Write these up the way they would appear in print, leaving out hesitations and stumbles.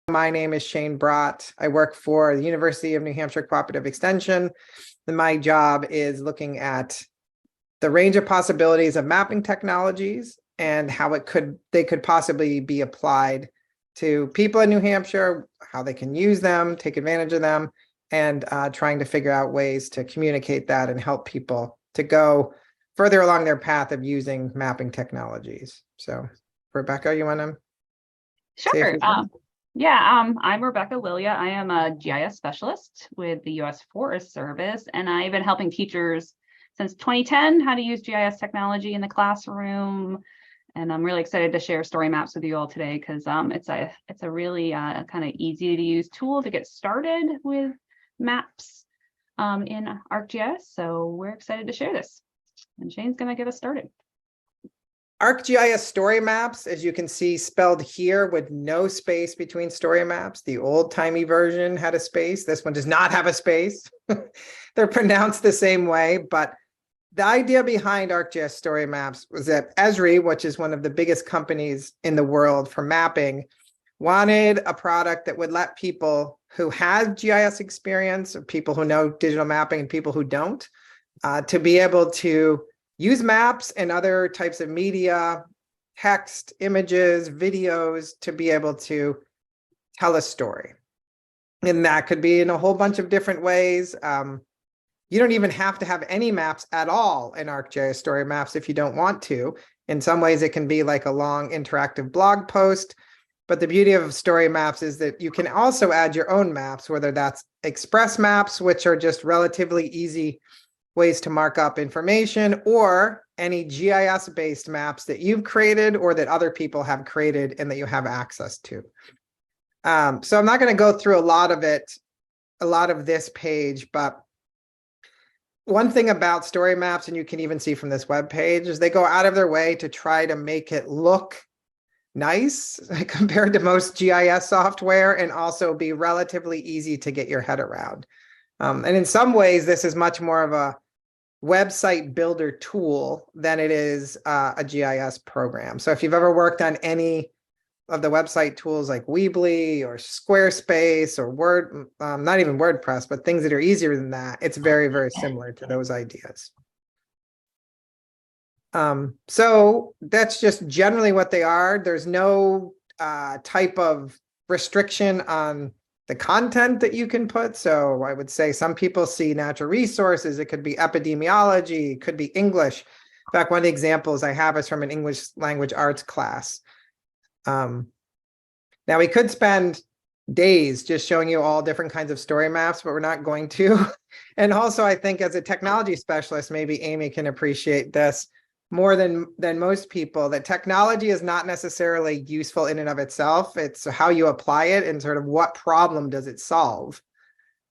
My name is Shane Bradt. I work for the University of New Hampshire Cooperative Extension. And my job is looking at the range of possibilities of mapping technologies and how they could possibly be applied to people in New Hampshire, how they can use them, take advantage of them, and trying to figure out ways to communicate that and help people to go further along their path of using mapping technologies. So, Rebecca, you want to? Sure. I'm Rebecca Llija. I am a GIS specialist with the U.S. Forest Service, and I've been helping teachers since 2010 how to use GIS technology in the classroom. And I'm really excited to share StoryMaps with you all today because it's a really kind of easy to use tool to get started with maps in ArcGIS. So we're excited to share this. And Shane's going to get us started. ArcGIS StoryMaps, as you can see spelled here with no space between StoryMaps. The old-timey version had a space. This one does not have a space. They're pronounced the same way, but the idea behind ArcGIS StoryMaps was that Esri, which is one of the biggest companies in the world for mapping, wanted a product that would let people who have GIS experience, or people who know digital mapping and people who don't, to be able to use maps and other types of media, text, images, videos, to be able to tell a story. And that could be in a whole bunch of different ways. You don't even have to have any maps at all in ArcGIS StoryMaps if you don't want to. In some ways, it can be like a long interactive blog post. But the beauty of StoryMaps is that you can also add your own maps, whether that's express maps, which are just relatively easy ways to mark up information, or any GIS-based maps that you've created or that other people have created and that you have access to. So I'm not going to go through a lot of this page, but one thing about StoryMaps, and you can even see from this web page, is they go out of their way to try to make it look nice compared to most GIS software and also be relatively easy to get your head around. And in some ways, this is much more of a website builder tool than it is a GIS program. So if you've ever worked on any of the website tools like Weebly or Squarespace or Word, not even WordPress, but things that are easier than that, it's very, very similar to those ideas. So that's just generally what they are. There's no type of restriction on the content that you can put. So I would say some people see natural resources. It could be epidemiology, it could be English. In fact, one of the examples I have is from an English language arts class. Now we could spend days just showing you all different kinds of story maps, but we're not going to. And also I think as a technology specialist, maybe Amy can appreciate this more than most people, that technology is not necessarily useful in and of itself. It's how you apply it and sort of what problem does it solve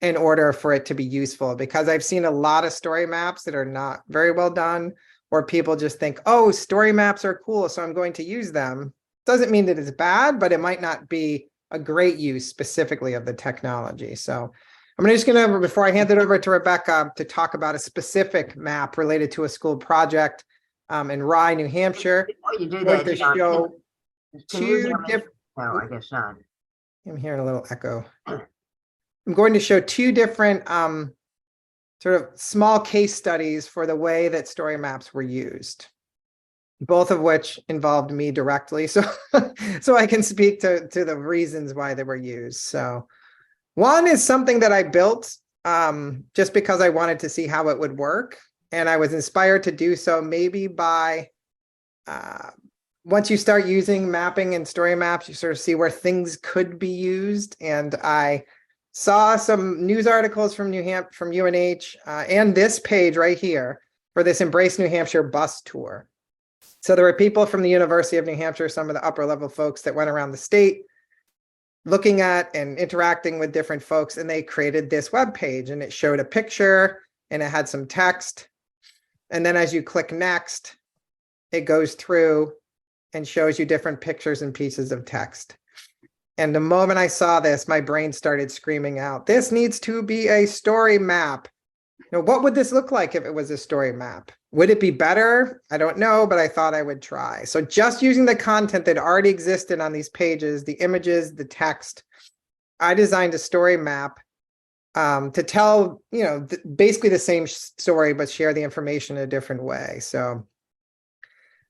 in order for it to be useful. Because I've seen a lot of story maps that are not very well done, or people just think, oh, story maps are cool, so I'm going to use them. Doesn't mean that it's bad, but it might not be a great use specifically of the technology. So I'm just going to, before I hand it over to Rebecca, to talk about a specific map related to a school project in Rye, New Hampshire. Before you do that, to show two different. No, I guess not. I'm hearing a little echo. I'm going to show two different sort of small case studies for the way that story maps were used, both of which involved me directly. So, so I can speak to the reasons why they were used. So one is something that I built just because I wanted to see how it would work. And I was inspired to do so maybe by, once you start using mapping and story maps, you sort of see where things could be used. And I saw some news articles from UNH and this page right here for this Embrace New Hampshire bus tour. So there were people from the University of New Hampshire, some of the upper level folks that went around the state looking at and interacting with different folks. And they created this web page, and it showed a picture and it had some text. And then as you click next, it goes through and shows you different pictures and pieces of text. And the moment I saw this, my brain started screaming out, this needs to be a story map. Now, what would this look like if it was a story map? Would it be better? I don't know, but I thought I would try. So just using the content that already existed on these pages, the images, the text, I designed a story map to tell, basically the same story, but share the information in a different way. So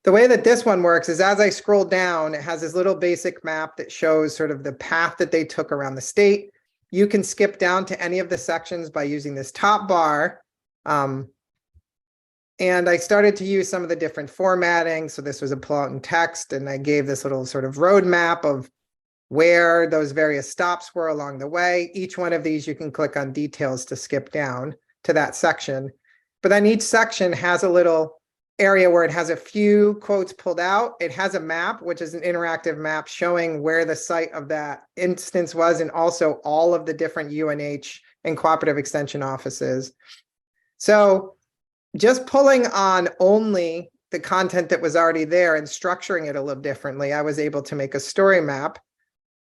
the way that this one works is as I scroll down, it has this little basic map that shows sort of the path that they took around the state. You can skip down to any of the sections by using this top bar. And I started to use some of the different formatting. So this was a pull out in text, and I gave this little sort of roadmap of where those various stops were along the way. Each one of these, you can click on details to skip down to that section. But then each section has a little area where it has a few quotes pulled out. It has a map, which is an interactive map showing where the site of that instance was, and also all of the different UNH and cooperative extension offices. So just pulling on only the content that was already there and structuring it a little differently, I was able to make a story map.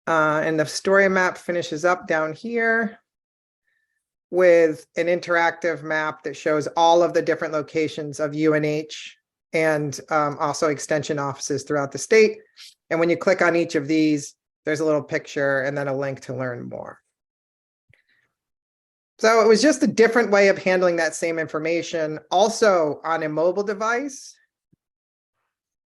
And the story map finishes up down here with an interactive map that shows all of the different locations of UNH and also extension offices throughout the state. And when you click on each of these, there's a little picture and then a link to learn more. So it was just a different way of handling that same information. Also on a mobile device,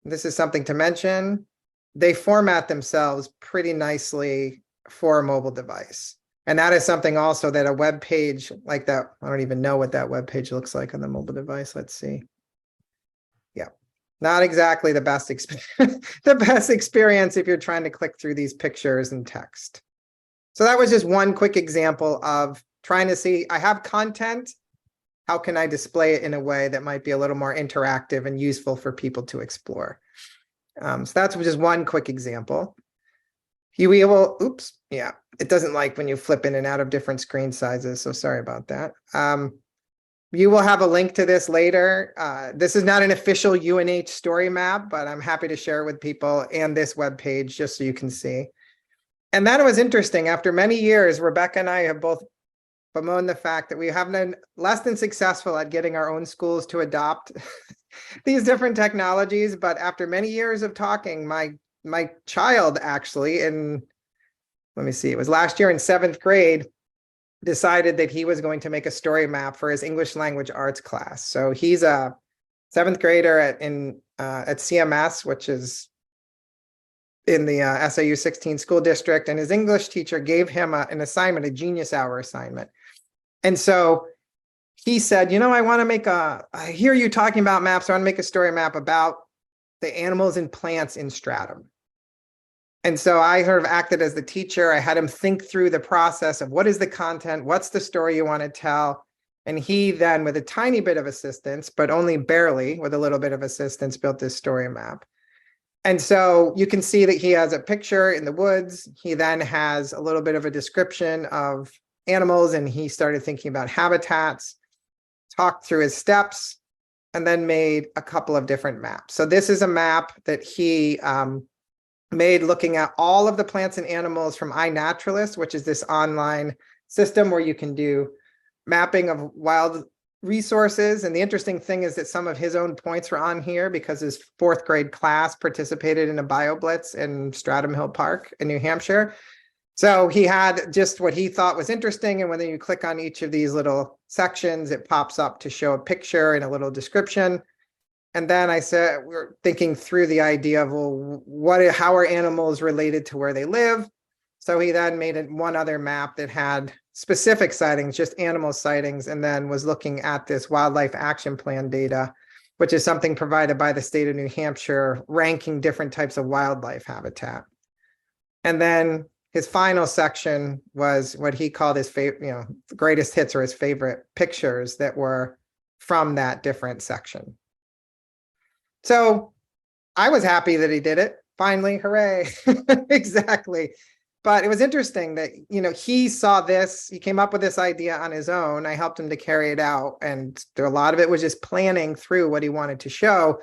this is something to mention, they format themselves pretty nicely for a mobile device. And that is something also that a web page like that, I don't even know what that web page looks like on the mobile device. Let's see. Yeah, not exactly the best experience if you're trying to click through these pictures and text. So that was just one quick example of trying to see, I have content, how can I display it in a way that might be a little more interactive and useful for people to explore? So that's just one quick example. You will, oops, yeah, it doesn't like when you flip in and out of different screen sizes, so sorry about that. You will have a link to this later. This is not an official UNH story map, but I'm happy to share it with people and this web page just so you can see. And that was interesting. After many years, Rebecca and I have both bemoaned the fact that we have been less than successful at getting our own schools to adopt these different technologies. But after many years of talking, my child actually, let me see, it was last year in 7th grade, decided that he was going to make a story map for his English language arts class. So he's a 7th grader at CMS, which is in the SAU 16 school district. And his English teacher gave him an assignment, a genius hour assignment. And so he said, I want to make I hear you talking about maps. So I want to make a story map about the animals and plants in stratum. And so I sort of acted as the teacher. I had him think through the process of what is the content, what's the story you want to tell. And he then, with a tiny bit of assistance, but only barely, with a little bit of assistance, built this story map. And so you can see that he has a picture in the woods. He then has a little bit of a description of animals, and he started thinking about habitats, talked through his steps, and then made a couple of different maps. So this is a map that he made looking at all of the plants and animals from iNaturalist, which is this online system where you can do mapping of wild resources. And the interesting thing is that some of his own points were on here because his 4th grade class participated in a BioBlitz in Stratham Hill Park in New Hampshire. So he had just what he thought was interesting. And when you click on each of these little sections, it pops up to show a picture and a little description. And then I said, we're thinking through the idea of, well, how are animals related to where they live? So he then made one other map that had specific sightings, just animal sightings, and then was looking at this wildlife action plan data, which is something provided by the state of New Hampshire, ranking different types of wildlife habitat. And then his final section was what he called his favorite, the greatest hits or his favorite pictures that were from that different section. So I was happy that he did it. Finally, hooray. Exactly. But it was interesting that, he saw this, he came up with this idea on his own. I helped him to carry it out. And a lot of it was just planning through what he wanted to show.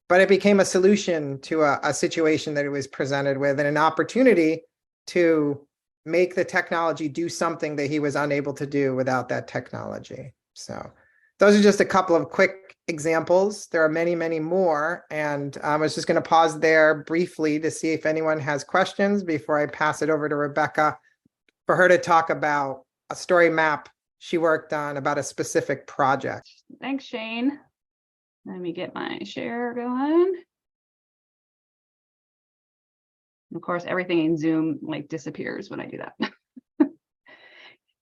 But it became a solution to a situation that he was presented with, and an opportunity to make the technology do something that he was unable to do without that technology. So those are just a couple of quick examples. There are many, many more. And I was just going to pause there briefly to see if anyone has questions before I pass it over to Rebecca for her to talk about a story map she worked on about a specific project. Thanks, Shane. Let me get my share going. Of course, everything in Zoom like disappears when I do that.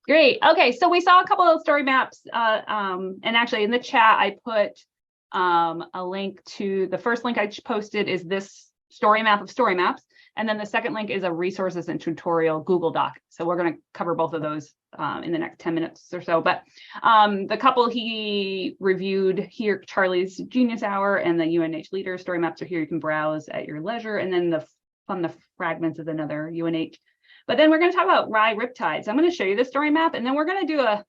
Great. Okay, so we saw a couple of story maps, and actually in the chat I put a link to the first link I posted is this story map of story maps, and then the second link is a resources and tutorial Google Doc. So we're going to cover both of those in the next 10 minutes or so. But the couple he reviewed here, Charlie's Genius Hour and the UNH Leader story maps are here. You can browse at your leisure, and then from the fragments is another UNH. But then we're going to talk about Rye Riptides. I'm going to show you the story map, and then we're going to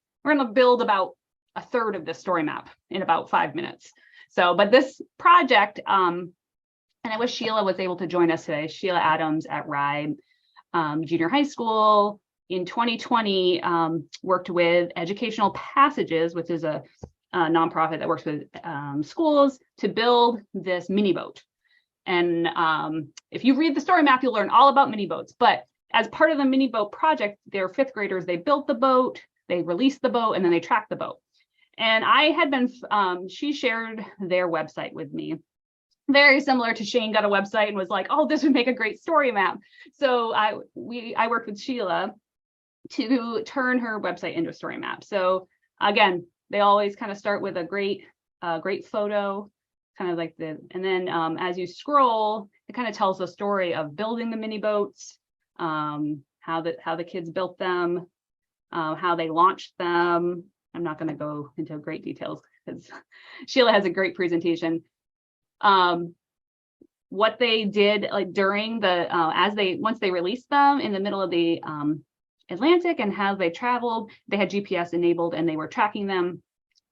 build about a third of this story map in about 5 minutes. So, but this project, and I wish Sheila was able to join us today. Sheila Adams at Rye Junior High School in 2020 worked with Educational Passages, which is a nonprofit that works with schools to build this mini boat. And if you read the story map, you'll learn all about mini boats. But as part of the mini boat project, they're fifth graders. They built the boat, they released the boat, and then they tracked the boat. And I had been, she shared their website with me. Very similar to Shane got a website and was like, oh, this would make a great story map. So I worked with Sheila to turn her website into a story map. So again, they always kind of start with a great photo, kind of like and then as you scroll, it kind of tells the story of building the mini boats, how the kids built them, how they launched them. I'm not going to go into great details because Sheila has a great presentation. What they did like during the once they released them in the middle of the Atlantic, and how they traveled, they had GPS enabled and they were tracking them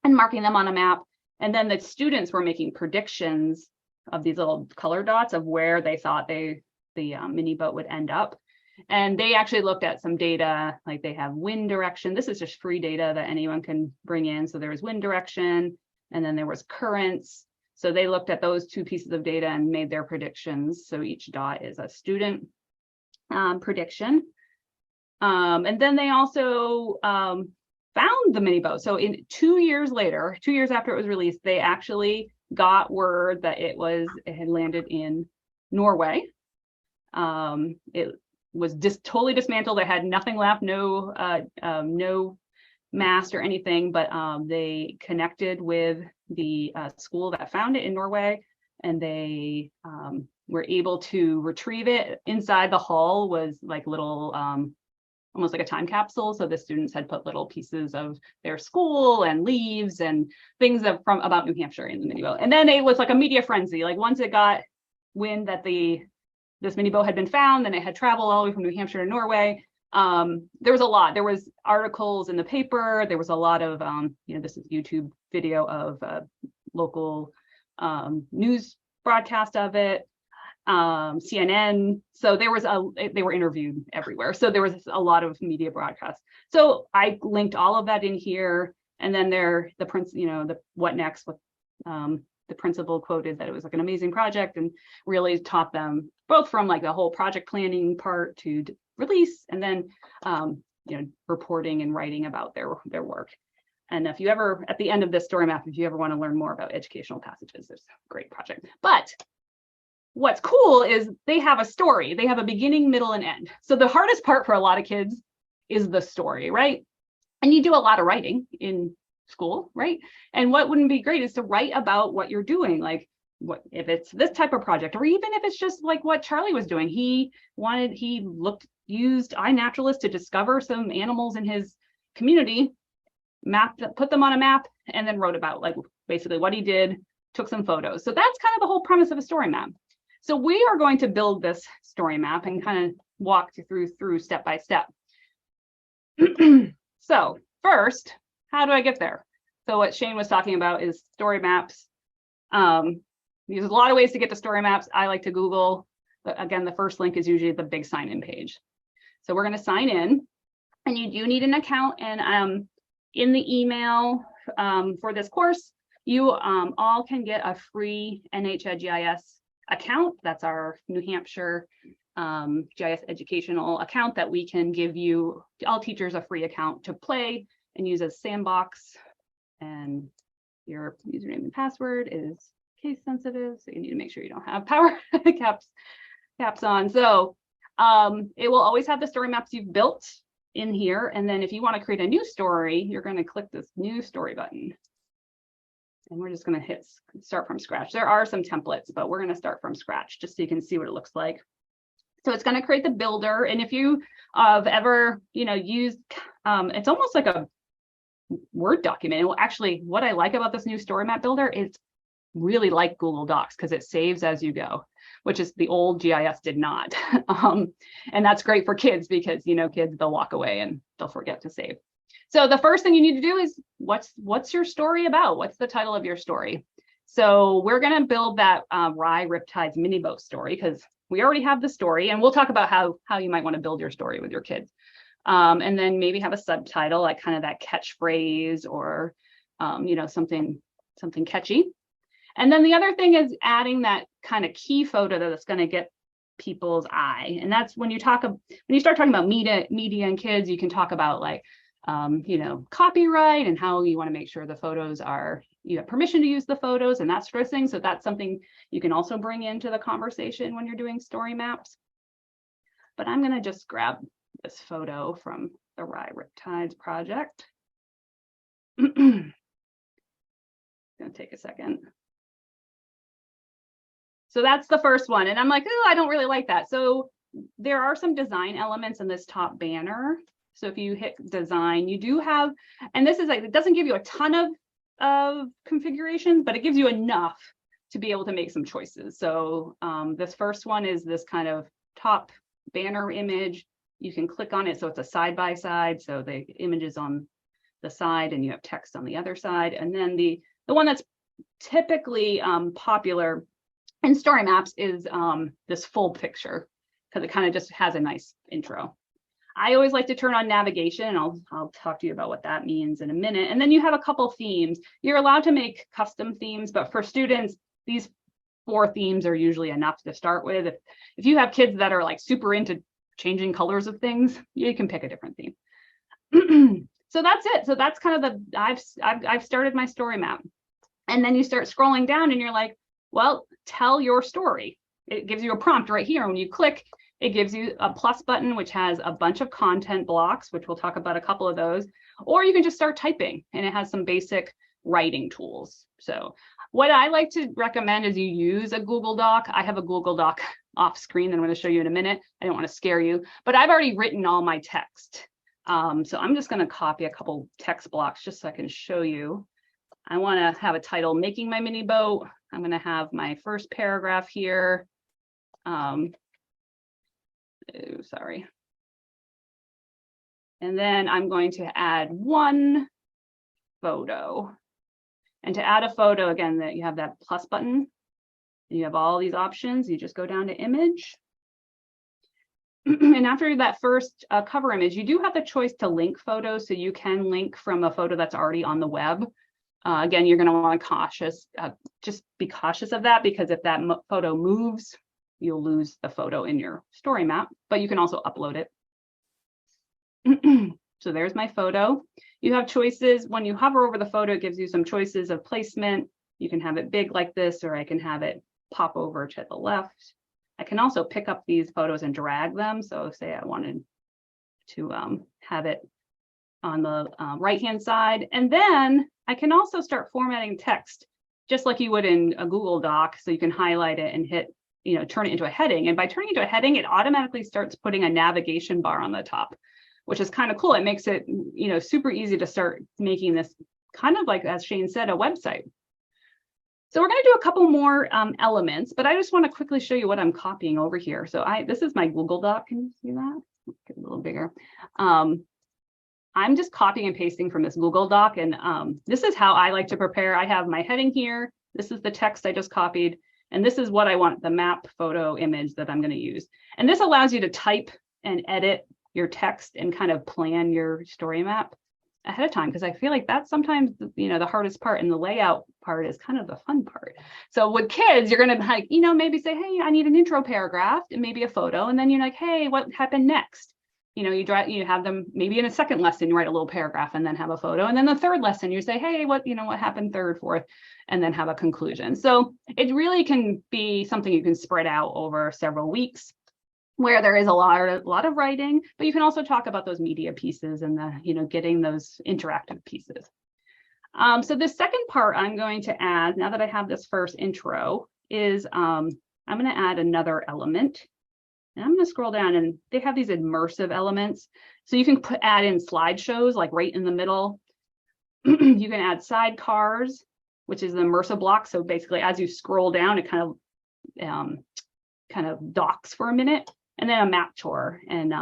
and marking them on a map. And then the students were making predictions of these little color dots of where they thought the mini boat would end up. And they actually looked at some data, like they have wind direction. This is just free data that anyone can bring in. So there was wind direction, and then there was currents. So they looked at those two pieces of data and made their predictions. So each dot is a student prediction. And then they also found the mini boat. So in 2 years later, 2 years after it was released, they actually got word that it had landed in Norway. It was totally dismantled. It had nothing left, no mast or anything, but they connected with the school that found it in Norway, and they were able to retrieve it. Inside the hull was like little, almost like a time capsule. So the students had put little pieces of their school and leaves and things about New Hampshire in the mini boat. And then it was like a media frenzy. Like once it got wind that this mini boat had been found, and it had traveled all the way from New Hampshire to Norway. There was a lot. There was articles in the paper. There was a lot of, this is YouTube video of local news broadcast of it, CNN. So they were interviewed everywhere. So there was a lot of media broadcasts. So I linked all of that in here. And then the what next, the principal quoted that it was like an amazing project and really taught them both from like the whole project planning part to release, and then reporting and writing about their work. And if you ever, at the end of this story map, if you ever want to learn more about educational passages, there's a great project. But what's cool is they have a story. They have a beginning, middle, and end. So the hardest part for a lot of kids is the story, right? And you do a lot of writing in school, right? And what wouldn't be great is to write about what you're doing, like what if it's this type of project, or even if it's just like what Charlie was doing. He used iNaturalist to discover some animals in his community, put them on a map, and then wrote about like basically what he did, took some photos. So that's kind of the whole premise of a story map. So we are going to build this story map and kind of walk you through step by step. So first, how do I get there? So what Shane was talking about is story maps. There's a lot of ways to get to story maps. I like to Google, but again, the first link is usually the big sign in page. So we're going to sign in, and you do need an account. And in the email for this course, you all can get a free NHGIS account. That's our New Hampshire GIS educational account that we can give you, all teachers, a free account to play and use as sandbox. And your username and password is case sensitive, so you need to make sure you don't have power caps on. So it will always have the story maps you've built in here. And then if you want to create a new story, you're going to click this new story button. And we're just going to hit start from scratch. There are some templates, but we're going to start from scratch just so you can see what it looks like. So it's going to create the builder. And if you have ever, used, it's almost like a Word document. Well, actually, what I like about this new story map builder is really like Google Docs because it saves as you go, which is the old GIS did not. And that's great for kids because, kids, they'll walk away and they'll forget to save. So the first thing you need to do is what's your story about? What's the title of your story? So we're going to build that Rye Riptide's mini boat story because we already have the story, and we'll talk about how you might want to build your story with your kids. And then maybe have a subtitle, like kind of that catchphrase or, something catchy. And then the other thing is adding that kind of key photo that's going to get people's eye. And that's when you start talking about media and kids, you can talk about like, copyright and how you want to make sure the photos you have permission to use the photos and that sort of thing. So that's something you can also bring into the conversation when you're doing story maps. But I'm going to just grab this photo from the Rye Riptides project. It's going to take a second. So that's the first one. And I'm like, oh, I don't really like that. So there are some design elements in this top banner. So if you hit design, you do have, and this is like, it doesn't give you a ton of configurations, but it gives you enough to be able to make some choices. So this first one is this kind of top banner image. You can click on it. So it's a side by side. So the image is on the side and you have text on the other side. And then the one that's typically popular in story maps is this full picture because it kind of just has a nice intro. I always like to turn on navigation, and I'll talk to you about what that means in a minute. And then you have a couple themes. You're allowed to make custom themes, but for students, these 4 themes are usually enough to start with. If you have kids that are like super into changing colors of things, you can pick a different theme. So that's it. So that's kind of I've started my story map. And then you start scrolling down and you're like, well, tell your story. It gives you a prompt right here. When you click, it gives you a plus button, which has a bunch of content blocks, which we'll talk about a couple of those, or you can just start typing and it has some basic writing tools. So what I like to recommend is you use a Google Doc. I have a Google Doc off screen that I'm going to show you in a minute. I don't want to scare you, but I've already written all my text. So I'm just going to copy a couple text blocks just so I can show you. I want to have a title, Making My Mini Boat. I'm going to have my first paragraph here. Sorry. And then I'm going to add one photo. And to add a photo, again, that you have that plus button. And you have all these options. You just go down to image. And after that first cover image, you do have the choice to link photos. So you can link from a photo that's already on the web. Again, you're going to want to just be cautious of that, because if that photo moves, you'll lose the photo in your story map, but you can also upload it. So there's my photo. You have choices. When you hover over the photo, it gives you some choices of placement. You can have it big like this, or I can have it pop over to the left. I can also pick up these photos and drag them. So say I wanted to have it on the right-hand side. And then I can also start formatting text, just like you would in a Google Doc. So you can highlight it and hit, turn it into a heading. And by turning it into a heading, it automatically starts putting a navigation bar on the top, which is kind of cool. It makes it, super easy to start making this kind of like, as Shane said, a website. So we're going to do a couple more elements, but I just want to quickly show you what I'm copying over here. So this is my Google Doc. Can you see that? Get a little bigger. I'm just copying and pasting from this Google Doc, and this is how I like to prepare. I have my heading here. This is the text I just copied, and this is what I want, the map photo image that I'm going to use. And this allows you to type and edit your text and kind of plan your story map. ahead of time, because I feel like that's sometimes, you know, the hardest part, and the layout part is kind of the fun part. So with kids, you're going to like, you know, maybe say, hey, I need an intro paragraph and maybe a photo. And then you're like, hey, what happened next? You know, you have them maybe in a second lesson, you write a little paragraph and then have a photo. And then the third lesson, you say, hey, what happened third, fourth, and then have a conclusion. So it really can be something you can spread out over several weeks, where there is a lot of writing, but you can also talk about those media pieces and the, you know, getting those interactive pieces. So the second part I'm going to add, now that I have this first intro, is I'm going to add another element. And I'm going to scroll down, and they have these immersive elements. So you can add in slideshows, like right in the middle. You can add sidecars, which is the immersive block. So basically, as you scroll down, it kind of docks for a minute. And then a map tour. And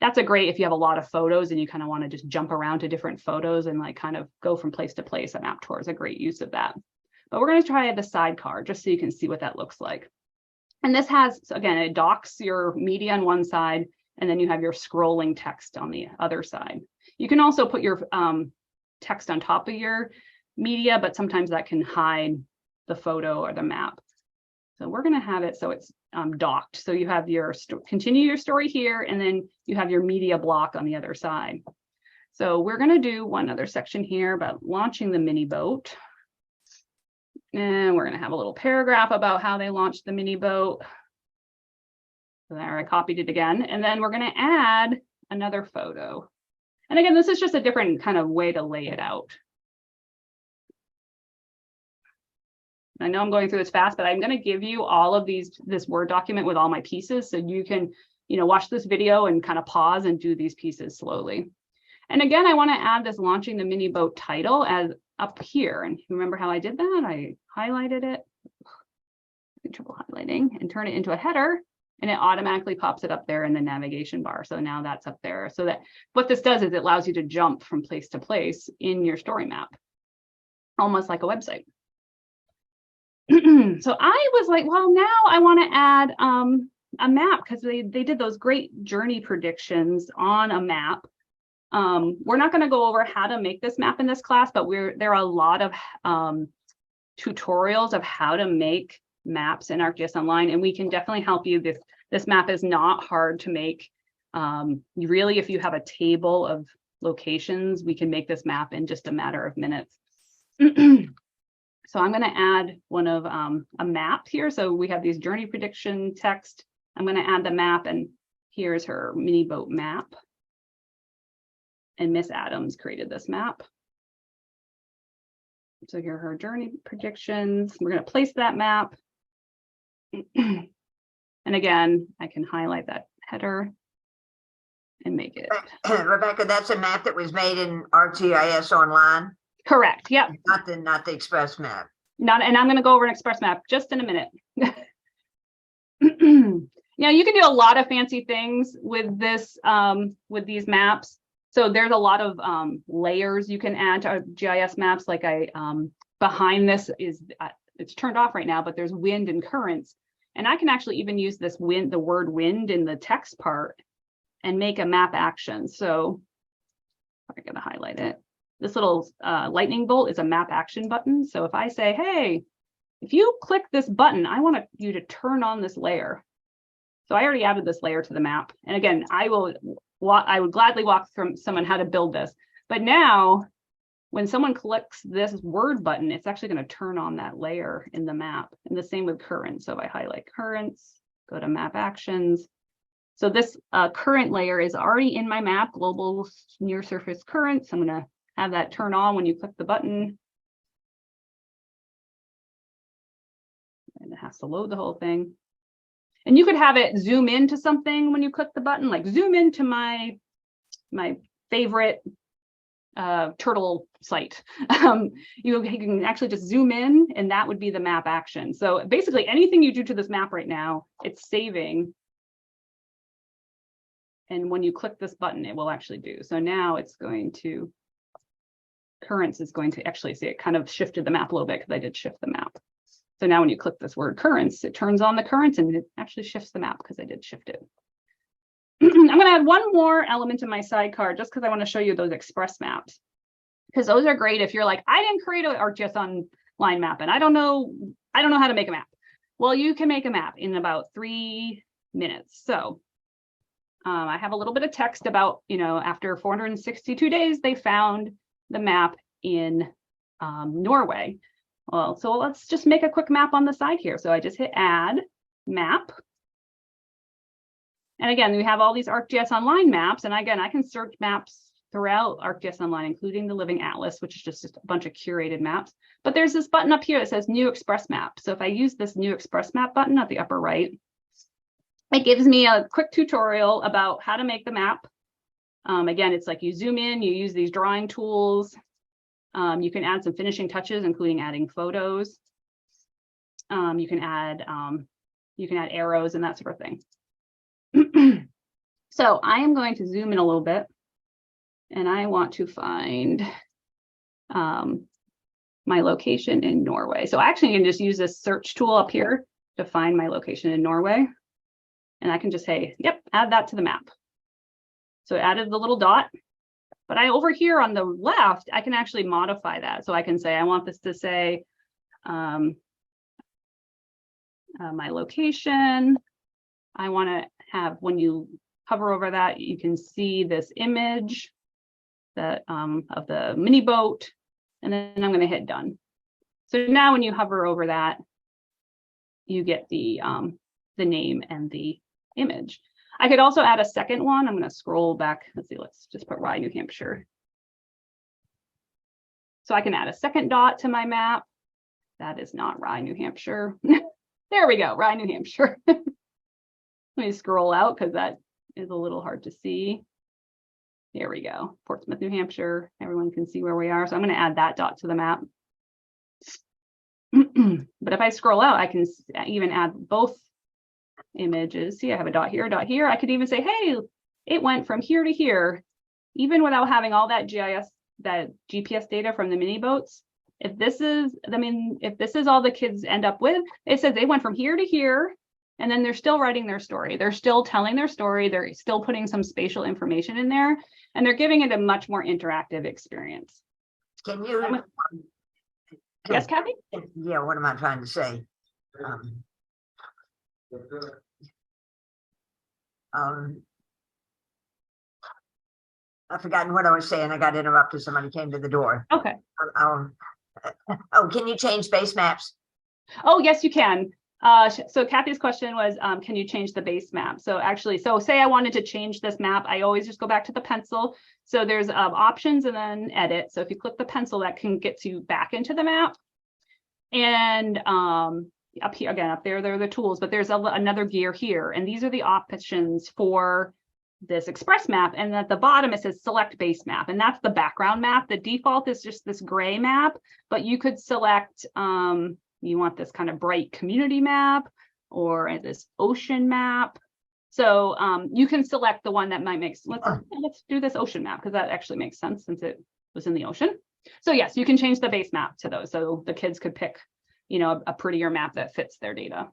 that's a great if you have a lot of photos and you kind of want to just jump around to different photos and like kind of go from place to place. A map tour is a great use of that. But we're going to try the sidecar just so you can see what that looks like. And this has, so again, it docks your media on one side, and then you have your scrolling text on the other side. You can also put your text on top of your media, but sometimes that can hide the photo or the map. So we're going to have it so it's docked. So you have your continue your story here, and then you have your media block on the other side. So we're going to do one other section here about launching the mini boat. And we're going to have a little paragraph about how they launched the mini boat. So there, I copied it again. And then we're going to add another photo. And again, this is just a different kind of way to lay it out. I know I'm going through this fast, but I'm going to give you all of this Word document with all my pieces, so you can, you know, watch this video and kind of pause and do these pieces slowly. And again, I want to add this launching the mini boat title as up here. And remember how I did that? I highlighted it, triple highlighting, and turn it into a header, and it automatically pops it up there in the navigation bar. So now that's up there. So that what this does is it allows you to jump from place to place in your story map, almost like a website. So I was like, well, now I want to add a map, because they did those great journey predictions on a map. We're not going to go over how to make this map in this class, but there are a lot of tutorials of how to make maps in ArcGIS Online, and we can definitely help you. This map is not hard to make. Really, if you have a table of locations, we can make this map in just a matter of minutes. So I'm going to add one of a map here. So we have these journey prediction text. I'm going to add the map, and here's her mini boat map. And Miss Adams created this map. So here are her journey predictions. We're going to place that map. And again, I can highlight that header and make it. Rebecca, that's a map that was made in ArcGIS Online? Correct. Yep. Not the Express map. And I'm going to go over an Express map just in a minute. Now you can do a lot of fancy things with this, with these maps. So there's a lot of layers you can add to GIS maps. Like behind this is, it's turned off right now, but there's wind and currents. And I can actually even use this the word wind in the text part and make a map action. So I'm going to highlight it. This little lightning bolt is a map action button. So if I say, hey, if you click this button, I want you to turn on this layer. So I already added this layer to the map. And again, I would gladly walk through someone how to build this. But now, when someone clicks this word button, it's actually going to turn on that layer in the map. And the same with currents. So if I highlight currents, go to map actions. So this current layer is already in my map, global near surface currents. I'm going to have that turn on when you click the button. And it has to load the whole thing. And you could have it zoom into something when you click the button, like zoom into my favorite turtle site. You can actually just zoom in, and that would be the map action. So basically anything you do to this map right now, it's saving. And when you click this button, it will actually do. So now it's going to, currents is going to actually see, it kind of shifted the map a little bit because I did shift the map. So now when you click this word currents, it turns on the currents and it actually shifts the map because I did shift it. I'm going to add one more element in my sidecar just because I want to show you those express maps. because those are great if you're like, I didn't create an ArcGIS Online map and I don't know how to make a map. Well, you can make a map in about 3 minutes. So I have a little bit of text about, after 462 days, they found the map in Norway. Well, so let's just make a quick map on the side here. So I just hit add map. And again, we have all these ArcGIS Online maps. And again, I can search maps throughout ArcGIS Online, including the Living Atlas, which is just a bunch of curated maps. But there's this button up here that says New Express Map. So if I use this New Express Map button at the upper right, it gives me a quick tutorial about how to make the map. Again, it's like you zoom in, you use these drawing tools. You can add some finishing touches, including adding photos. You can add arrows and that sort of thing. So I am going to zoom in a little bit, and I want to find my location in Norway. So actually, you can just use this search tool up here to find my location in Norway. And I can just say, yep, add that to the map. So it added the little dot. But over here on the left, I can actually modify that. So I can say, I want this to say my location. I want to have, when you hover over that, you can see this image that of the mini boat. And then I'm going to hit done. So now when you hover over that, you get the name and the image. I could also add a second one. I'm going to scroll back. Let's see, let's just put Rye, New Hampshire. So I can add a second dot to my map. That is not Rye, New Hampshire. There we go, Rye, New Hampshire. Let me scroll out because that is a little hard to see. There we go, Portsmouth, New Hampshire. Everyone can see where we are. So I'm going to add that dot to the map. But if I scroll out, I can even add both images. See, I have a dot here, a dot here. I could even say, hey, it went from here to here, even without having all that GIS, that GPS data from the mini boats. If this is, if this is all the kids end up with, it says they went from here to here, and then they're still writing their story. They're still telling their story. They're still putting some spatial information in there, and they're giving it a much more interactive experience. Can you? Yes, Kathy? Yeah, what am I trying to say? I've forgotten what I was saying. I got interrupted. Somebody came to the door. Okay. Oh, can you change base maps? Oh, yes, you can. So Kathy's question was, can you change the base map? So actually, so say I wanted to change this map, I always just go back to the pencil. So there's options and then edit. So if you click the pencil, that can get you back into the map. And up here, again, up there are the tools, but there's another gear here. And these are the options for this express map. And at the bottom, it says select base map. And that's the background map. The default is just this gray map, but you could select, you want this kind of bright community map or this ocean map. So you can select the one that might make, let's do this ocean map because that actually makes sense since it was in the ocean. So yes, you can change the base map to those. So the kids could pick, a prettier map that fits their data.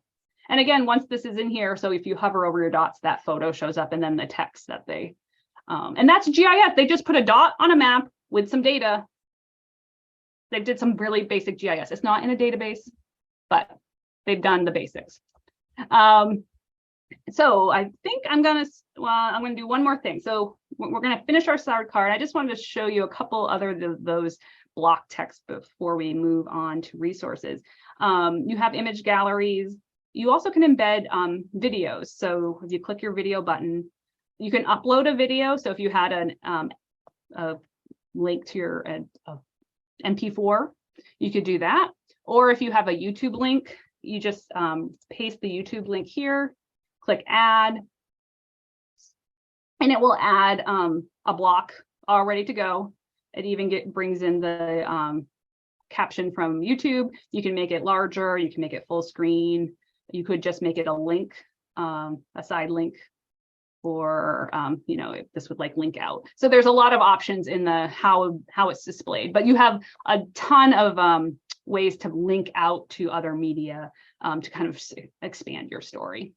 And again, once this is in here, so if you hover over your dots, that photo shows up and then the text that they, and that's GIS. They just put a dot on a map with some data. They did some really basic GIS. It's not in a database, but they've done the basics. So I think I'm gonna do one more thing. So we're gonna finish our slide card. I just wanted to show you a couple other of those block text before we move on to resources. You have image galleries. You also can embed videos. So if you click your video button, you can upload a video. So if you had a link to your MP4, you could do that. Or if you have a YouTube link, you just paste the YouTube link here, click add, and it will add a block all ready to go. It even brings in the caption from YouTube. You can make it larger, you can make it full screen. You could just make it a link, a side link, or if this would link out. So there's a lot of options in the how it's displayed, but you have a ton of ways to link out to other media to kind of expand your story.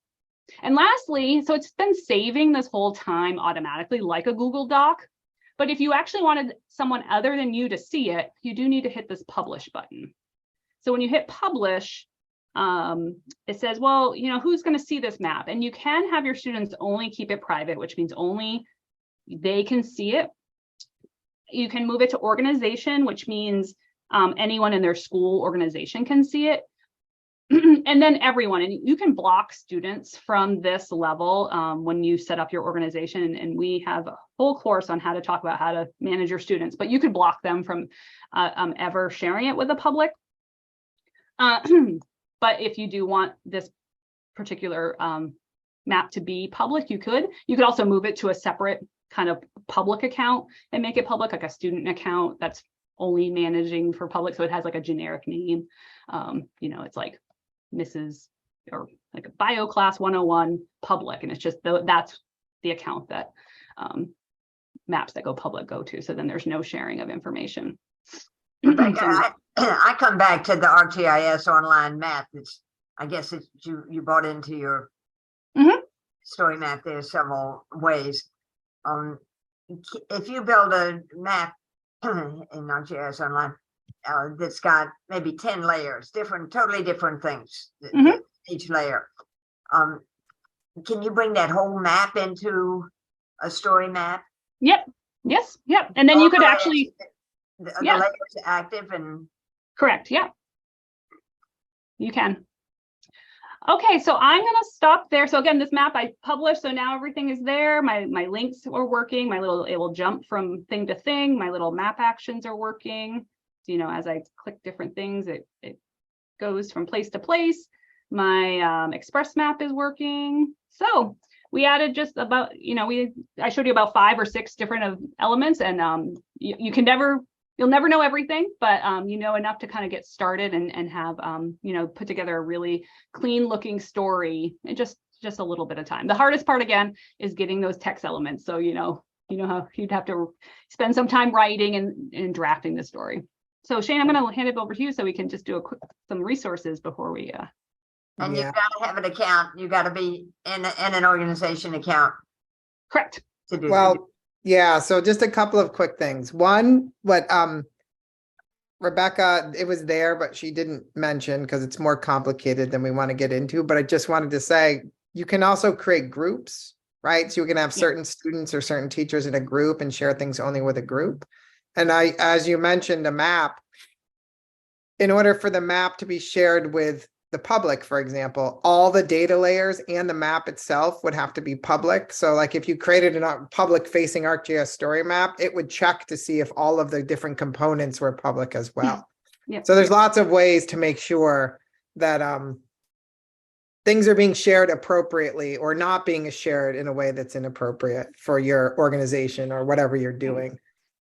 And lastly, so it's been saving this whole time automatically like a Google Doc. But if you actually wanted someone other than you to see it, you do need to hit this publish button. So when you hit publish, it says, well, you know, who's going to see this map? And you can have your students only keep it private, which means only they can see it. You can move it to organization, which means anyone in their school organization can see it. And then everyone, and you can block students from this level when you set up your organization. And we have a whole course on how to talk about how to manage your students, but you could block them from ever sharing it with the public. But if you do want this particular map to be public, you could also move it to a separate kind of public account and make it public, like a student account that's only managing for public. So it has like a generic name. You know, it's like Mrs. or like a bio class 101 public. And it's just that's the account that maps that go public go to. So then there's no sharing of information. Rebecca, I come back to the ArcGIS online map. It's, I guess it's you brought into your story map. There's several ways. If you build a map in ArcGIS online that's got maybe 10 layers, totally different things, each layer, can you bring that whole map into a story map? Yep. Yes. Yep. And then you could actually the layers active and correct. Yeah, you can. Okay, so I'm going to stop there. So again, this map I published, so now everything is there. My links are working. It will jump from thing to thing. My little map actions are working. So, you know, as I click different things, it goes from place to place. My express map is working. So we added just about, you know, I showed you about 5 or 6 different elements, and you'll never know everything, but you know enough to kind of get started and have you know, put together a really clean looking story in just a little bit of time. The hardest part again is getting those text elements. So you know how you'd have to spend some time writing and drafting the story. So Shane, I'm going to hand it over to you so we can just do some resources before we. And you've got to have an account. You got to be in an organization account. Correct. To do. Well, yeah. So just a couple of quick things. One, what Rebecca, it was there, but she didn't mention because it's more complicated than we want to get into. But I just wanted to say you can also create groups, right? So you can have certain students or certain teachers in a group and share things only with a group. And as you mentioned, a map, in order for the map to be shared with the public, for example, all the data layers and the map itself would have to be public. So like if you created a public facing ArcGIS story map, it would check to see if all of the different components were public as well. Yeah. So there's lots of ways to make sure that things are being shared appropriately or not being shared in a way that's inappropriate for your organization or whatever you're doing.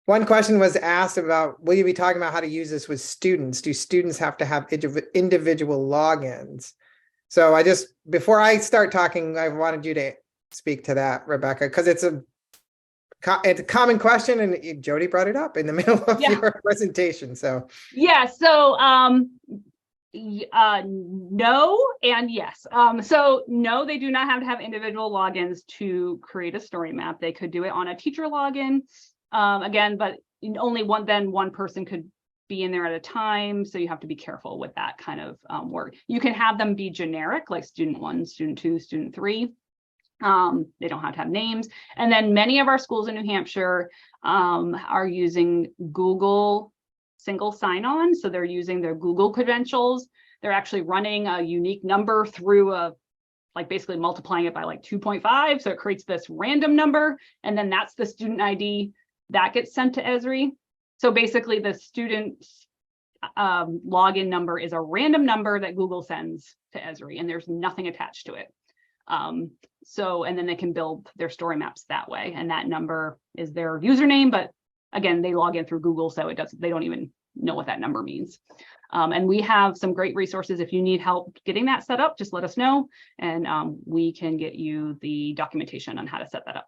One question was asked about, will you be talking about how to use this with students? Do students have to have individual logins? So before I start talking, I wanted you to speak to that, Rebecca, because it's a common question and Jody brought it up in the middle of your presentation. So no and yes. So no, they do not have to have individual logins to create a story map. They could do it on a teacher login. Again, but only one person could be in there at a time. So you have to be careful with that kind of work. You can have them be generic, like student 1, student 2, student 3. They don't have to have names. And then many of our schools in New Hampshire are using Google single sign-on. So they're using their Google credentials. They're actually running a unique number through like basically multiplying it by like 2.5. So it creates this random number. And then that's the student ID that gets sent to Esri. So basically the student's login number is a random number that Google sends to Esri, and there's nothing attached to it. And then they can build their story maps that way. And that number is their username, but again, they log in through Google, so they don't even know what that number means. And we have some great resources. If you need help getting that set up, just let us know, and we can get you the documentation on how to set that up.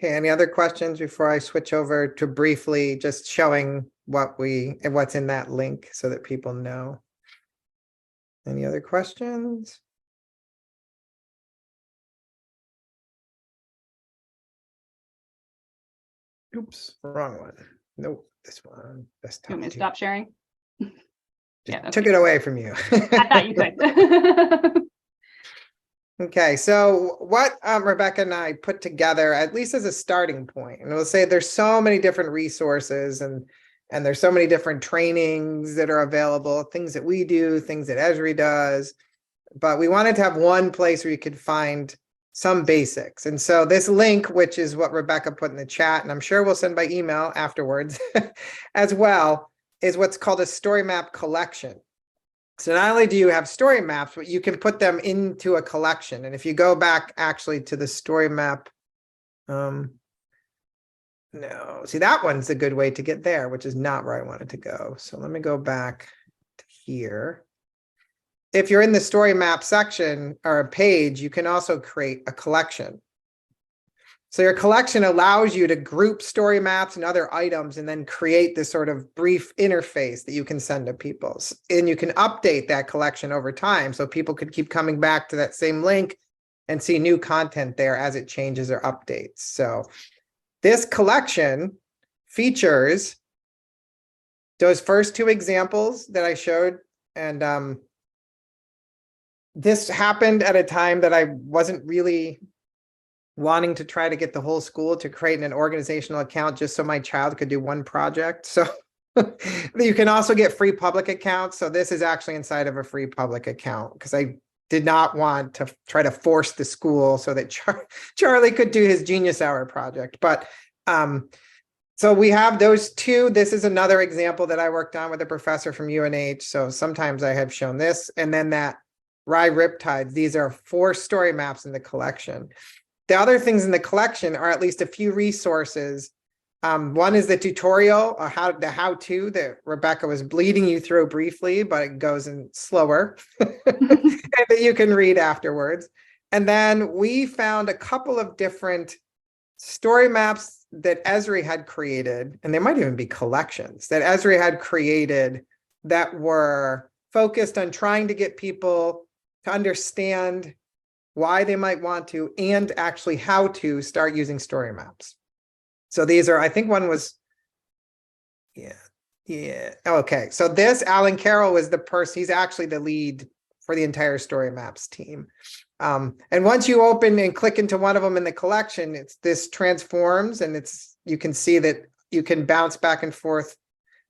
Okay, any other questions before I switch over to briefly just showing what's in that link so that people know? Any other questions? Oops, wrong one. Nope, this one. You Desktop want me to two. stop sharing? Just Yeah, took okay. it away from you. I thought you could. Okay, so what Rebecca and I put together, at least as a starting point, and we'll say there's so many different resources and there's so many different trainings that are available, things that we do, things that Esri does, but we wanted to have one place where you could find some basics. And so this link, which is what Rebecca put in the chat, and I'm sure we'll send by email afterwards as well, is what's called a story map collection. So not only do you have story maps, but you can put them into a collection. And if you go back actually to the story map, no, see that one's a good way to get there, which is not where I wanted to go. So let me go back to here. If you're in the story map section or a page, you can also create a collection. So your collection allows you to group story maps and other items and then create this sort of brief interface that you can send to people. And you can update that collection over time so people could keep coming back to that same link and see new content there as it changes or updates. So this collection features those first two examples that I showed. And this happened at a time that I wasn't really wanting to try to get the whole school to create an organizational account just so my child could do one project. So you can also get free public accounts. So this is actually inside of a free public account because I did not want to try to force the school so that Charlie could do his Genius Hour project. But so we have those two. This is another example that I worked on with a professor from UNH. So sometimes I have shown this. And then that Rye Riptides, these are 4 story maps in the collection. The other things in the collection are at least a few resources. One is the tutorial, the how-to that Rebecca was bleeding you through briefly, but it goes in slower that you can read afterwards. And then we found a couple of different story maps that Esri had created, and they might even be collections that Esri had created that were focused on trying to get people to understand why they might want to, and actually how to start using story maps. So these are, I think one was, yeah. Okay, so this, Alan Carroll was the person, he's actually the lead for the entire story maps team. And once you open and click into one of them in the collection, this transforms and you can see that you can bounce back and forth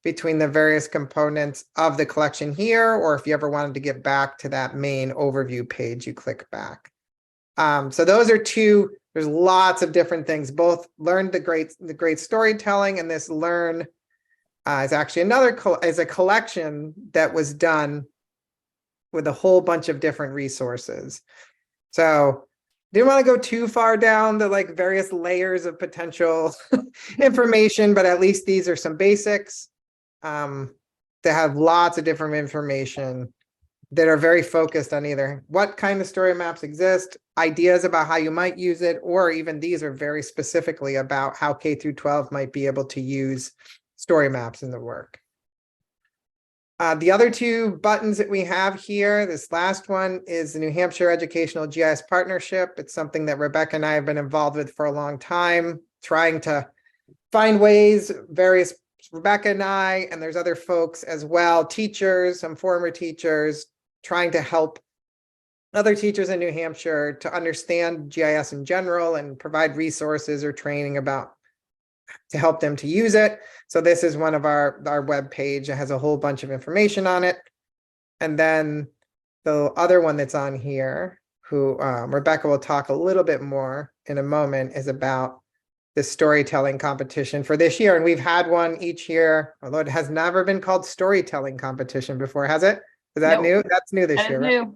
between the various components of the collection here, or if you ever wanted to get back to that main overview page, you click back. So those are two, there's lots of different things, both learn the great storytelling, and this learn is actually is a collection that was done with a whole bunch of different resources. So didn't want to go too far down the like various layers of potential information, but at least these are some basics that have lots of different information that are very focused on either what kind of story maps exist, ideas about how you might use it, or even these are very specifically about how K-12 might be able to use story maps in the work. The other two buttons that we have here, this last one is the New Hampshire Educational GIS Partnership. It's something that Rebecca and I have been involved with for a long time, trying to find ways, Rebecca and I, and there's other folks as well, teachers, some former teachers, trying to help other teachers in New Hampshire to understand GIS in general and provide resources or training to help them to use it. So this is one of our web page. It has a whole bunch of information on it. And then the other one that's on here, who Rebecca will talk a little bit more in a moment, is about the storytelling competition for this year. And we've had one each year, although it has never been called storytelling competition before, has it? Is that new? That's new this year, right?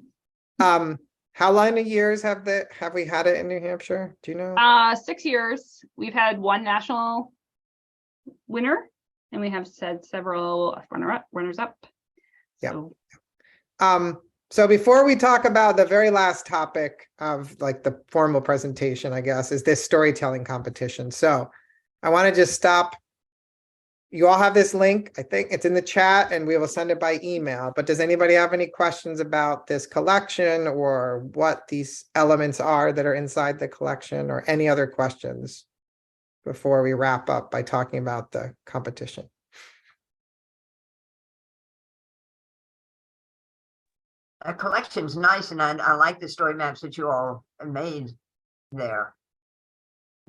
New. How many years have we had it in New Hampshire? Do you know? 6 years. We've had one national winner, and we have said several runners up. Yeah. So before we talk about the very last topic of like the formal presentation, I guess, is this storytelling competition. So I want to just stop. You all have this link. I think it's in the chat and we will send it by email. But does anybody have any questions about this collection or what these elements are that are inside the collection, or any other questions? before we wrap up by talking about the competition. A collection's nice, and I like the story maps that you all made there.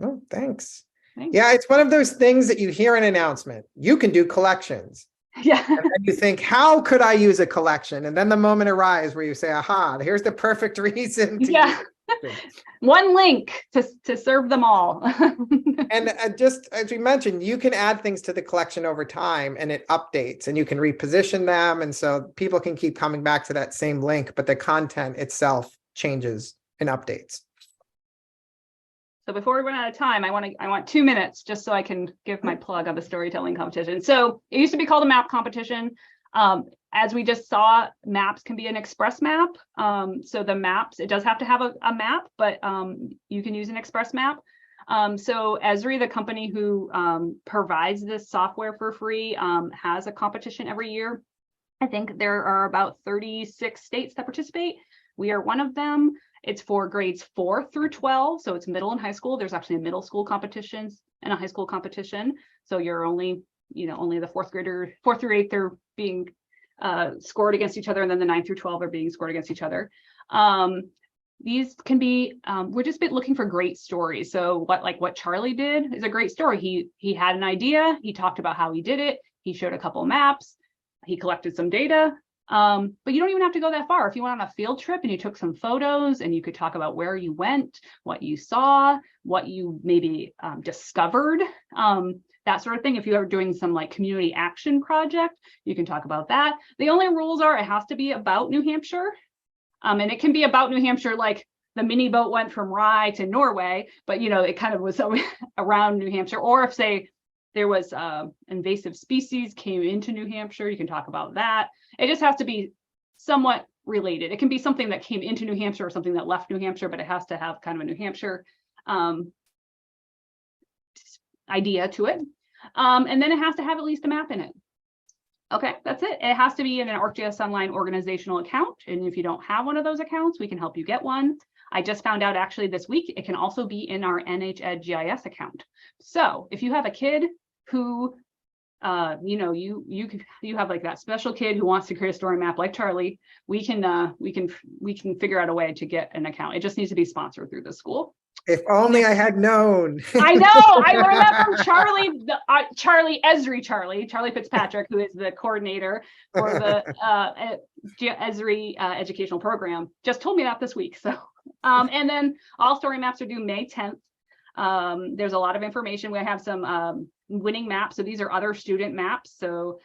Oh, thanks. Thanks. Yeah, it's one of those things that you hear an announcement. You can do collections. Yeah. And then you think, how could I use a collection? And then the moment arrives where you say, aha, here's the perfect reason to Yeah. use it. One link to serve them all. And just as we mentioned, you can add things to the collection over time and it updates and you can reposition them. And so people can keep coming back to that same link, but the content itself changes and updates. So before we run out of time, I want 2 minutes just so I can give my plug on the storytelling competition. So it used to be called a map competition. As we just saw, maps can be an express map. So the maps, it does have to have a map, but you can use an express map. So Esri, the company who provides this software for free, has a competition every year. I think there are about 36 states that participate. We are one of them. It's for grades 4 through 12. So it's middle and high school. There's actually a middle school competition and a high school competition. So you're only the 4th through 8th are being scored against each other, and then the 9 through 12 are being scored against each other. These can be, we're just looking for great stories. So what Charlie did is a great story. He had an idea. He talked about how he did it. He showed a couple maps. He collected some data. But you don't even have to go that far. If you went on a field trip and you took some photos and you could talk about where you went, what you saw, what you maybe discovered, that sort of thing. If you are doing some like community action project, you can talk about that. The only rules are it has to be about New Hampshire. And it can be about New Hampshire, like the mini boat went from Rye to Norway, but it kind of was around New Hampshire. Or if, say, there was invasive species came into New Hampshire, you can talk about that. It just has to be somewhat related. It can be something that came into New Hampshire or something that left New Hampshire, but it has to have kind of a New Hampshire idea to it. And then it has to have at least a map in it. Okay, that's it. It has to be in an ArcGIS Online organizational account. And if you don't have one of those accounts, we can help you get one. I just found out actually this week, it can also be in our NHED GIS account. So if you have a kid who, you have like that special kid who wants to create a story map like Charlie, we can figure out a way to get an account. It just needs to be sponsored through the school. If only I had known. I know. I learned that from Charlie Fitzpatrick, who is the coordinator for the Esri educational program. Just told me that this week. So, and then all story maps are due May 10th. There's a lot of information. We have some winning maps. So these are other student maps. So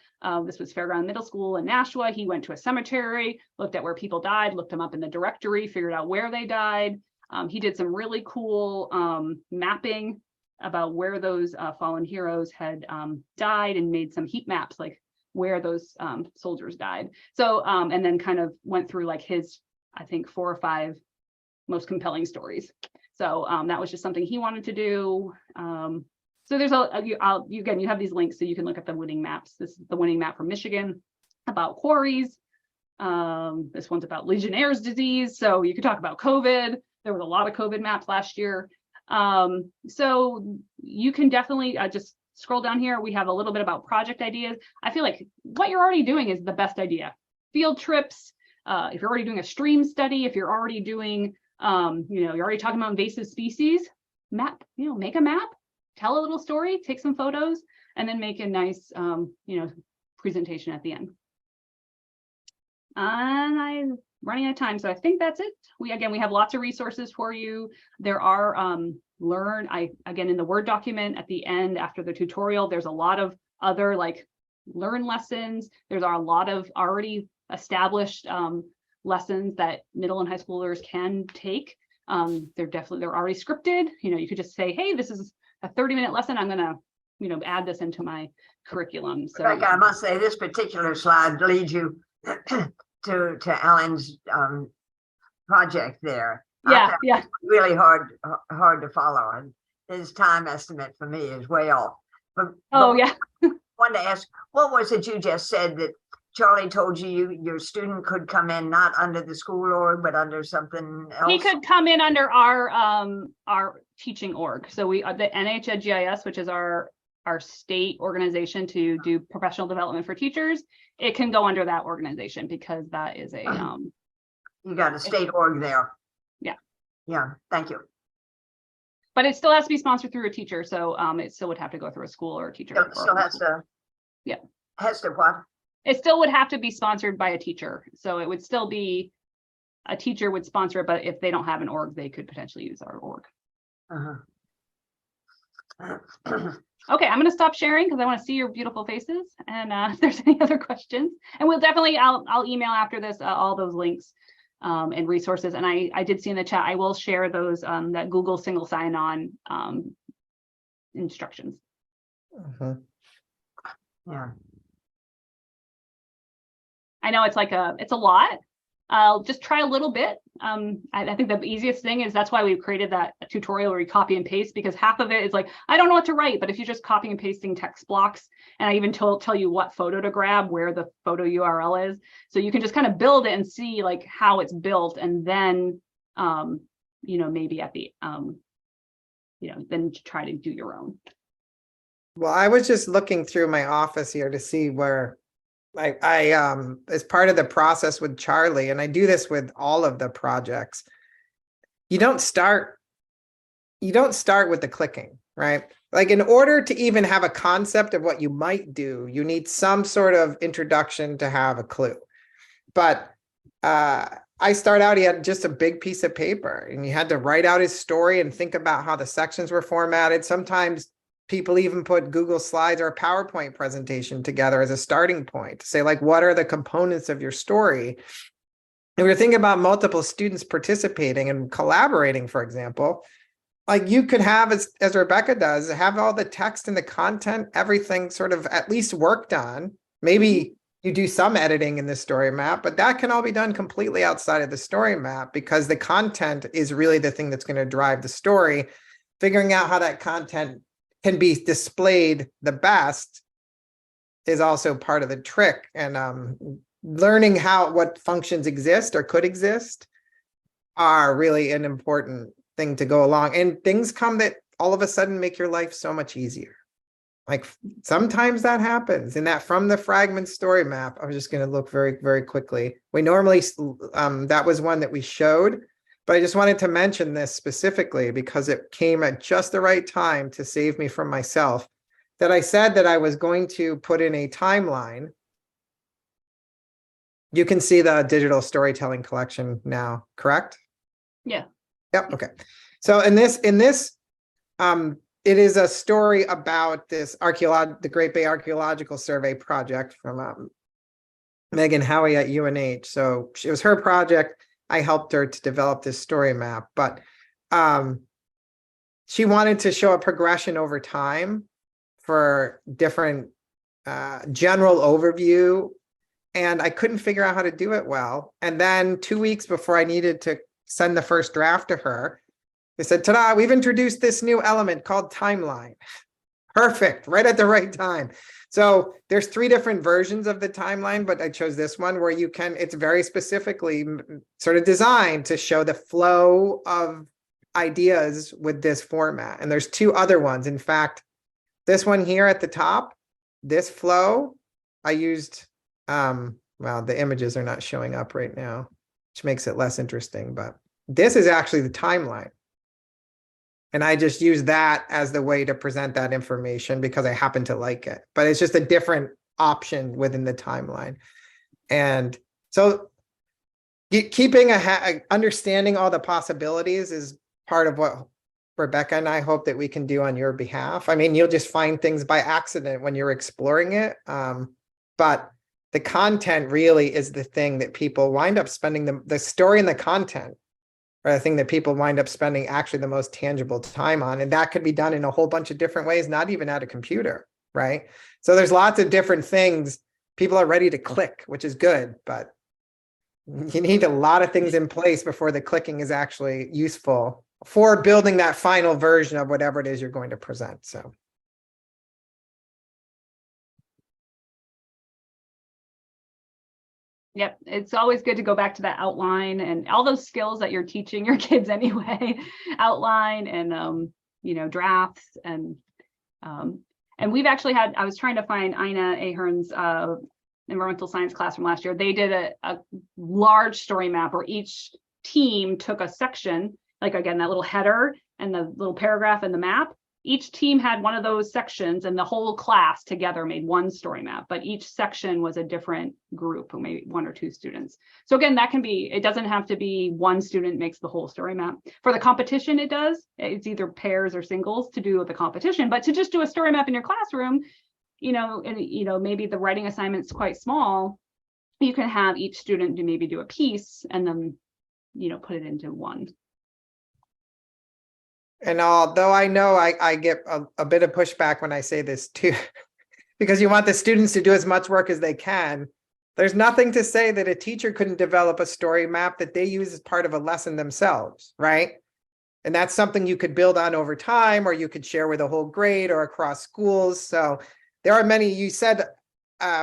this was Fairground Middle School in Nashua. He went to a cemetery, looked at where people died, looked them up in the directory, figured out where they died. He did some really cool mapping about where those fallen heroes had died and made some heat maps, like where those soldiers died. So, and then kind of went through like his, I think, 4 or 5 most compelling stories. So that was just something he wanted to do. So there's again, you have these links so you can look at the winning maps. This is the winning map from Michigan about quarries. This one's about Legionnaire's disease. So you could talk about COVID. There was a lot of COVID maps last year. So you can definitely just scroll down here. We have a little bit about project ideas. I feel like what you're already doing is the best idea. Field trips, if you're already doing a stream study, if you're already doing, you're already talking about invasive species, map, make a map, tell a little story, take some photos, and then make a nice, presentation at the end. And I'm running out of time, so I think that's it. We have lots of resources for you. There are in the Word document at the end after the tutorial, there's a lot of other like learn lessons. There's a lot of already established lessons that middle and high schoolers can take. They're already scripted. You could just say, hey, this is a 30-minute lesson. I'm gonna add this into my curriculum. So I must say this particular slide leads you to Alan's project there. Yeah. Really hard to follow, and his time estimate for me is way off. But yeah. I wanted to ask, what was it you just said that Charlie told you your student could come in not under the school org, but under something else? He could come in under our teaching org. So we the NHGIS, which is our state organization to do professional development for teachers, it can go under that organization because that is a you got a state org there. Yeah. Yeah, thank you. But it still has to be sponsored through a teacher, so it still would have to go through a school or a teacher. It still has to. Yeah. Has to what? It still would have to be sponsored by a teacher. So it would still be a teacher would sponsor it, but if they don't have an org, they could potentially use our org. Okay, I'm going to stop sharing because I want to see your beautiful faces. And if there's any other questions, and we'll definitely, I'll email after this all those links and resources. And I did see in the chat, I will share those that Google single sign-on instructions. Yeah. I know it's like it's a lot. I'll just try a little bit. I think the easiest thing is that's why we've created that tutorial where you copy and paste, because half of it is like, I don't know what to write, but if you're just copying and pasting text blocks, and I even tell you what photo to grab, where the photo URL is, so you can just kind of build it and see like how it's built, and then maybe at the then try to do your own. Well, I was just looking through my office here to see where I as part of the process with Charlie, and I do this with all of the projects, you don't start with the clicking, right? Like, in order to even have a concept of what you might do, you need some sort of introduction to have a clue. But I start out, he had just a big piece of paper, and he had to write out his story and think about how the sections were formatted. Sometimes people even put Google Slides or a PowerPoint presentation together as a starting point to say, like, what are the components of your story? And we're thinking about multiple students participating and collaborating, for example, like you could have, as Rebecca does, have all the text and the content, everything sort of at least worked on. Maybe you do some editing in the story map, but that can all be done completely outside of the story map, because the content is really the thing that's going to drive the story. Figuring out how that content can be displayed the best is also part of the trick. And learning what functions exist or could exist are really an important thing to go along. And things come that all of a sudden make your life so much easier. Like, sometimes that happens. And that from the fragment story map, I was just going to look very, very quickly. We normally, that was one that we showed, but I just wanted to mention this specifically because it came at just the right time to save me from myself, that I said that I was going to put in a timeline. You can see the digital storytelling collection now, correct? Yeah. Yep. Okay. So in this, it is a story about this the Great Bay Archaeological Survey project from Megan Howie at UNH. So it was her project. I helped her to develop this story map, but she wanted to show a progression over time for different general overview, and I couldn't figure out how to do it well. And then 2 weeks before I needed to send the first draft to her, they said, ta-da, we've introduced this new element called timeline. Perfect, right at the right time. So there's 3 different versions of the timeline, but I chose this one where it's very specifically sort of designed to show the flow of ideas with this format. And there's 2 other ones. In fact, this one here at the top, this flow, I used, well, the images are not showing up right now, which makes it less interesting, but this is actually the timeline. And I just use that as the way to present that information because I happen to like it, but it's just a different option within the timeline. And so keeping understanding all the possibilities is part of what Rebecca and I hope that we can do on your behalf. I mean, you'll just find things by accident when you're exploring it. But the content really is the thing that people wind up spending the story and the content are the thing that people wind up spending actually the most tangible time on. And that could be done in a whole bunch of different ways, not even at a computer, right? So there's lots of different things. People are ready to click, which is good, but you need a lot of things in place before the clicking is actually useful for building that final version of whatever it is you're going to present. So. Yep, it's always good to go back to that outline and all those skills that you're teaching your kids anyway. Outline and drafts and we've actually had. I was trying to find Ina Ahern's environmental science class from last year. They did a large story map where each team took a section, like again that little header and the little paragraph in the map. Each team had one of those sections and the whole class together made one story map, but each section was a different group, or maybe 1 or 2 students. So again, that can be, it doesn't have to be one student makes the whole story map. For the competition, it does. It's either pairs or singles to do with the competition, but to just do a story map in your classroom, maybe the writing assignment's quite small, you can have each student do a piece and then, put it into one. And although I know I get a bit of pushback when I say this too, because you want the students to do as much work as they can, there's nothing to say that a teacher couldn't develop a story map that they use as part of a lesson themselves, right? And that's something you could build on over time, or you could share with a whole grade or across schools. So there are many, you said,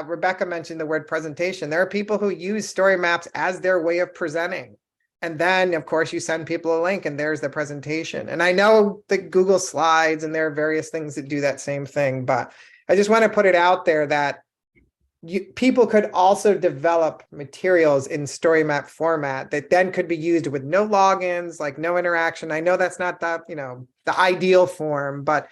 Rebecca mentioned the word presentation. There are people who use story maps as their way of presenting. And then, of course, you send people a link and there's the presentation. And I know the Google Slides and there are various things that do that same thing, but I just want to put it out there that people could also develop materials in story map format that then could be used with no logins, like no interaction. I know that's not the ideal form, but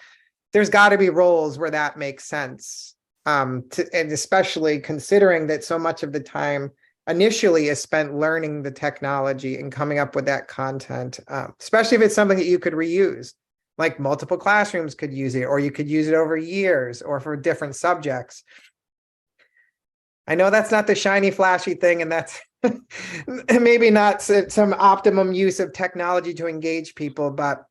there's got to be roles where that makes sense. And especially considering that so much of the time initially is spent learning the technology and coming up with that content, especially if it's something that you could reuse, like multiple classrooms could use it, or you could use it over years or for different subjects. I know that's not the shiny, flashy thing, and that's maybe not some optimum use of technology to engage people, but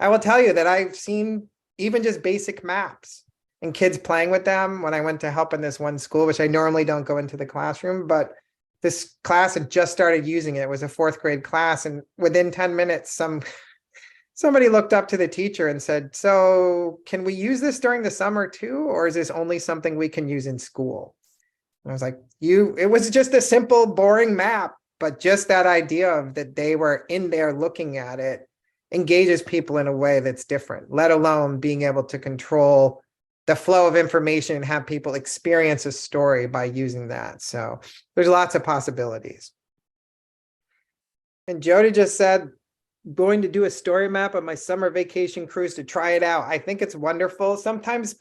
I will tell you that I've seen even just basic maps and kids playing with them when I went to help in this one school, which I normally don't go into the classroom, but this class had just started using it. It was a 4th grade class. And within 10 minutes, somebody looked up to the teacher and said, "So can we use this during the summer too? Or is this only something we can use in school?" And I was like, it was just a simple, boring map, but just that idea of that they were in there looking at it engages people in a way that's different, let alone being able to control the flow of information and have people experience a story by using that. So there's lots of possibilities. And Jody just said, going to do a story map on my summer vacation cruise to try it out. I think it's wonderful. Sometimes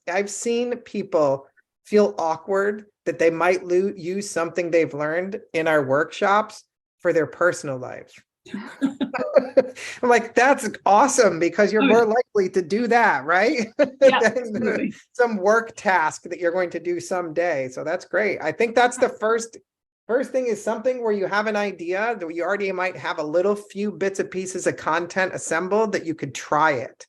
I've seen people feel awkward that they might use something they've learned in our workshops for their personal life. I'm like, that's awesome, because you're more likely to do that, right? Yeah, than some work task that you're going to do someday. So that's great. I think that's the first thing, is something where you have an idea that you already might have a little few bits and pieces of content assembled that you could try it.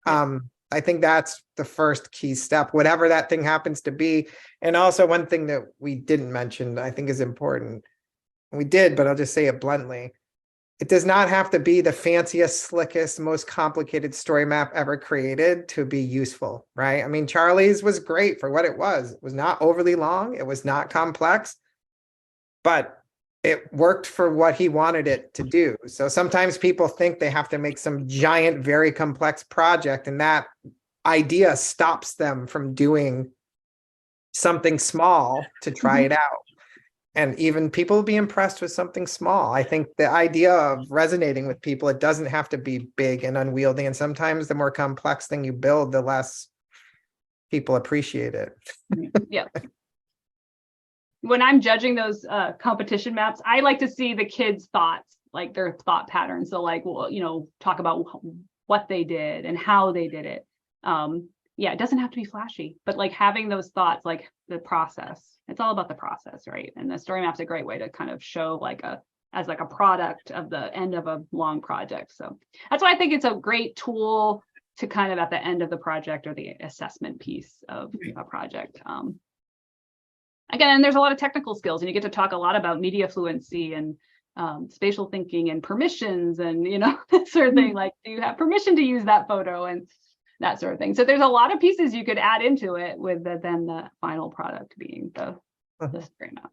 I think that's the first key step, whatever that thing happens to be. And also one thing that we didn't mention, I think is important. We did, but I'll just say it bluntly. It does not have to be the fanciest, slickest, most complicated story map ever created to be useful, right? I mean, Charlie's was great for what it was. It was not overly long. It was not complex, but it worked for what he wanted it to do. So sometimes people think they have to make some giant, very complex project, and that idea stops them from doing something small to try it out. And even people will be impressed with something small. I think the idea of resonating with people, it doesn't have to be big and unwieldy. And sometimes the more complex thing you build, the less people appreciate it. Yeah. When I'm judging those competition maps, I like to see the kids' thoughts, like their thought patterns. So like, well, talk about what they did and how they did it. Yeah, it doesn't have to be flashy, but like having those thoughts, like the process, it's all about the process, right? And the story map's a great way to kind of show as a product of the end of a long project. So that's why I think it's a great tool to kind of at the end of the project or the assessment piece of a project. Again, there's a lot of technical skills, and you get to talk a lot about media fluency and spatial thinking and permissions and, that sort of thing. Like, do you have permission to use that photo and that sort of thing? So there's a lot of pieces you could add into it with then the final product being the the story map.